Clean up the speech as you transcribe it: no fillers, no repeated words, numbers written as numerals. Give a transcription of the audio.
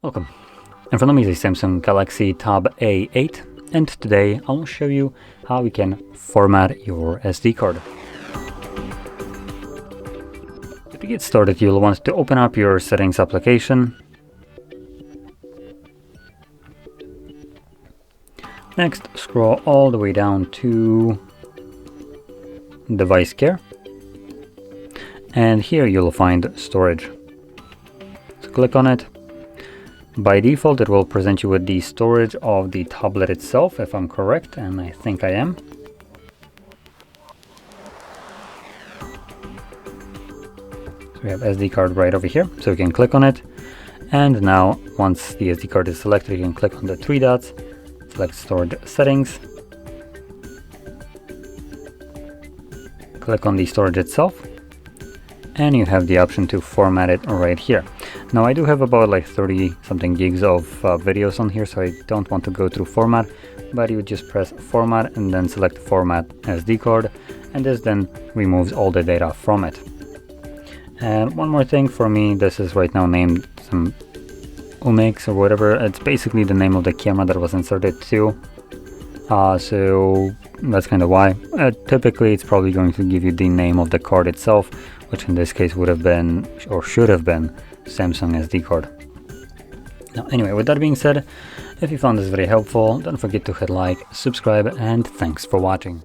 Welcome. In front of me is a Samsung Galaxy Tab A8, and today I'll show you how you can format your SD card. To get started, you'll want to open up your settings application. Next, scroll all the way down to Device Care, and here you'll find Storage. So click on it. By default, it will present you with the storage of the tablet itself, if I'm correct, and I think I am. So we have SD card right over here, so you can click on it. And now, once the SD card is selected, you can click on the three dots, select Storage Settings, click on the storage itself, and you have the option to format it right here. Now I do have about like 30 something gigs of videos on here, so I don't want to go through format, but you would just press format and then select format SD card, and this then removes all the data from it. And one more thing for me, this is right now named some Umix or whatever. It's basically the name of the camera that was inserted too. So that's kind of why. Typically it's probably going to give you the name of the card itself, which in this case would have been, or should have been, Samsung SD card. Now anyway, with that being said, if you found this very helpful, don't forget to hit like, subscribe, and thanks for watching.